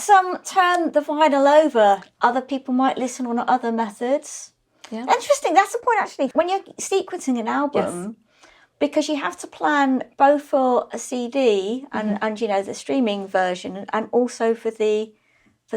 that's turned the vinyl over. Other people might listen on other methods. Yeah. Interesting. That's the point, actually. When you're sequencing an album, because you have to plan both for a CD and the streaming version, and also for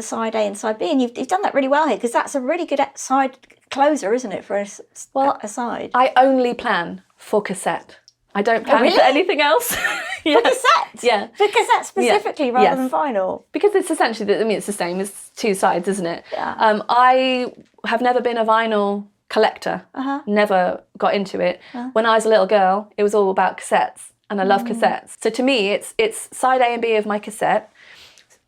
side A and side B, and you've done that really well here, because that's a really good side closer, isn't it, for a side? I only plan for cassette. I don't plan for anything else. For cassette? Yeah. For cassette specifically, rather than vinyl? Because it's essentially, it's the same as two sides, isn't it? Yeah. I have never been a vinyl collector. Never got into it. When I was a little girl, it was all about cassettes, and I love cassettes. So to me, it's side A and B of my cassette.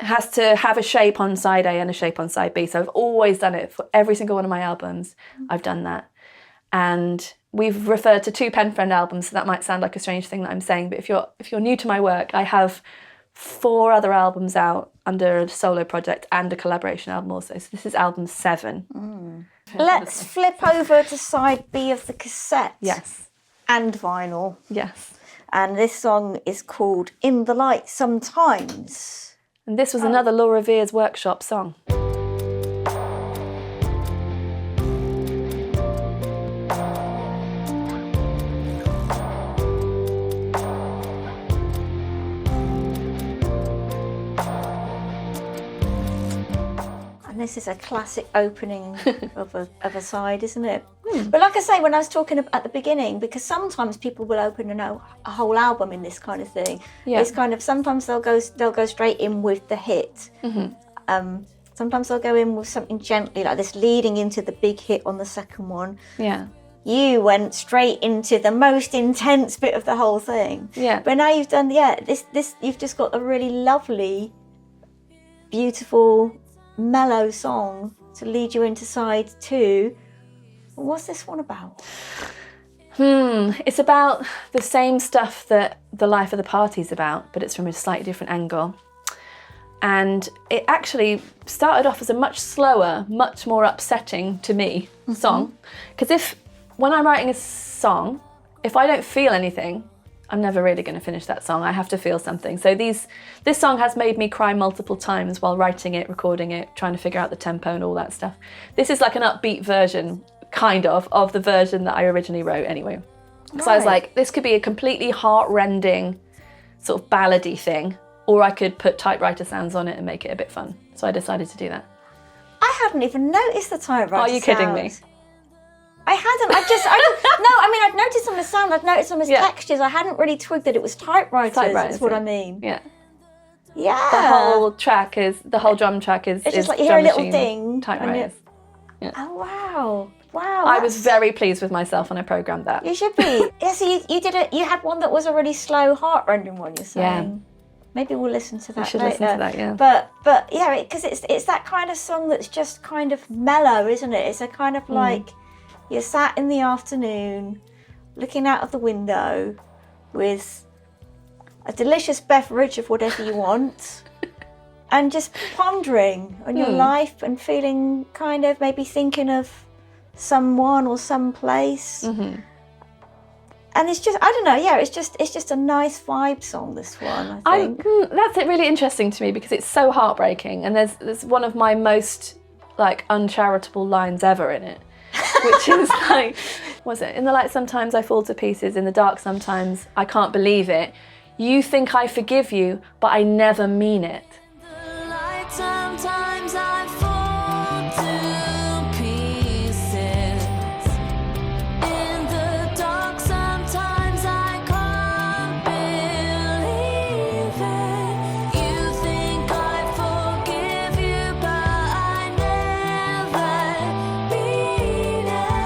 Has to have a shape on side A and a shape on side B. So I've always done it for every single one of my albums. I've done that. And we've referred to 2 Penfriend albums, so that might sound like a strange thing that I'm saying, but if you're new to my work, I have 4 other albums out under a solo project and a collaboration album also. So this is album 7. Let's flip over to side B of the cassette. Yes. And vinyl. Yes. And this song is called In the Light Sometimes. And this was another Laura Vere's workshop song. And this is a classic opening of a side, isn't it? But like I say, when I was talking at the beginning, because sometimes people will open a whole album in this kind of thing. Yeah. It's kind of, sometimes they'll go straight in with the hit. Sometimes they'll go in with something gently like this, leading into the big hit on the second one. Yeah. You went straight into the most intense bit of the whole thing. Yeah. But now you've done this you've just got a really lovely, beautiful, mellow song to lead you into side 2. What's this one about? It's about the same stuff that The Life of the Party's about, but it's from a slightly different angle. And it actually started off as a much slower, much more upsetting to me song. Because when I'm writing a song, if I don't feel anything, I'm never really going to finish that song. I have to feel something. So this song has made me cry multiple times while writing it, recording it, trying to figure out the tempo and all that stuff. This is like an upbeat version, kind of the version that I originally wrote anyway. So I was like, this could be a completely heart-rending sort of ballady thing, or I could put typewriter sounds on it and make it a bit fun. So I decided to do that. I hadn't even noticed the typewriter sounds. Are you kidding me? I hadn't. I'd noticed some of the sound. I'd noticed some of the textures. I hadn't really twigged that it was typewriters. That's what I mean. Yeah. Yeah. The whole drum track is. It's just like you hear a little ding. Typewriters. Yeah. Oh wow! I was very pleased with myself when I programmed that. You should be. Yeah. So you did it. You had one that was a really slow, heart-rending one. You're saying. Yeah. Maybe we'll listen to that. We should later. listen to that. Yeah. But yeah, because it's that kind of song that's just kind of mellow, isn't it? It's a kind of like. You're sat in the afternoon, looking out of the window with a delicious beverage of whatever you want, and just pondering on your life and feeling kind of maybe thinking of someone or some place. And it's just, I don't know, it's just a nice vibe song, this one, I think. That's really interesting to me because it's so heartbreaking, and there's one of my most uncharitable lines ever in it. Which is in the light sometimes I fall to pieces, in the dark sometimes I can't believe it. You think I forgive you, but I never mean it. The light sometimes I fall to pieces. In the dark sometimes I can't believe it. You think I forgive you, but I never mean it.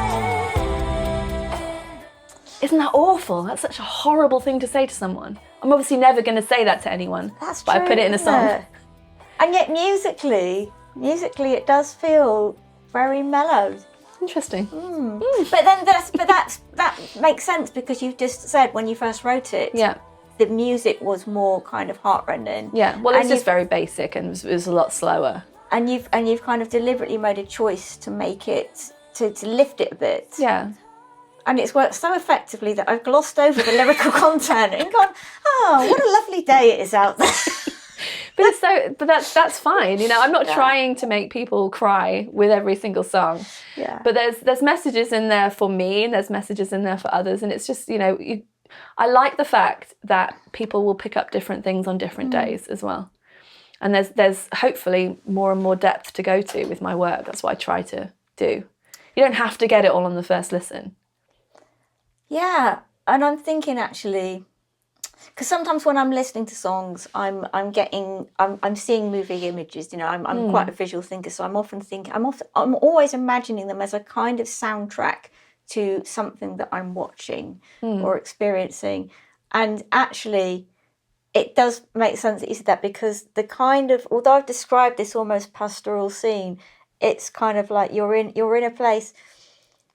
Isn't that awful? That's such a horrible thing to say to someone. I'm obviously never going to say that to anyone. That's but true, I put it in a song. it? And yet musically it does feel very mellow. Interesting. But then that makes sense because you've just said when you first wrote it, the music was more kind of heartrending. Yeah, well, it's just very basic and it was a lot slower. And you've kind of deliberately made a choice to make it to lift it a bit. Yeah. And it's worked so effectively that I've glossed over the lyrical content and gone, oh, what a lovely day it is out there. But that's fine. You know, I'm not trying to make people cry with every single song. Yeah. But there's messages in there for me, and there's messages in there for others, and it's just, you know, I like the fact that people will pick up different things on different days as well. And there's hopefully more and more depth to go to with my work. That's what I try to do. You don't have to get it all on the first listen. Yeah, and I'm thinking actually, because sometimes when I'm listening to songs, I'm seeing moving images. You know, I'm quite a visual thinker, so I'm always imagining them as a kind of soundtrack to something that I'm watching or experiencing. And actually, it does make sense that you said that, because the kind of, although I've described this almost pastoral scene, it's kind of like you're in a place.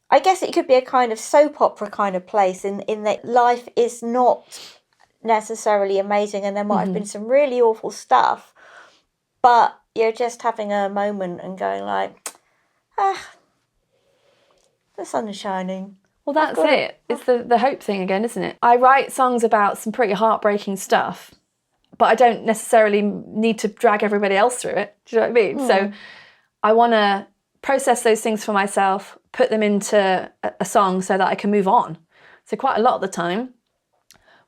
I guess it could be a kind of soap opera kind of place in that life is not necessarily amazing, and there might have been some really awful stuff, but you're just having a moment and going like, the sun is shining. Well, that's it. It's the hope thing again, isn't it? I write songs about some pretty heartbreaking stuff, but I don't necessarily need to drag everybody else through it. Do you know what I mean? So I want to process those things for myself, put them into a song so that I can move on. So quite a lot of the time,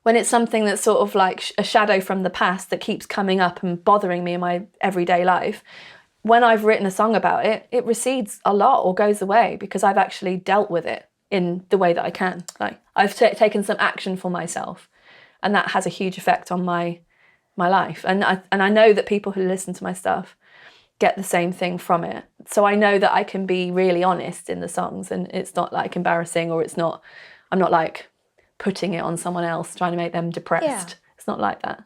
when it's something that's sort of like a shadow from the past that keeps coming up and bothering me in my everyday life, when I've written a song about it, it recedes a lot or goes away because I've actually dealt with it in the way that I can. Like I've taken some action for myself, and that has a huge effect on my life. And I know that people who listen to my stuff get the same thing from it. So I know that I can be really honest in the songs, and it's not like embarrassing, or I'm not like putting it on someone else, trying to make them depressed. It's not like that.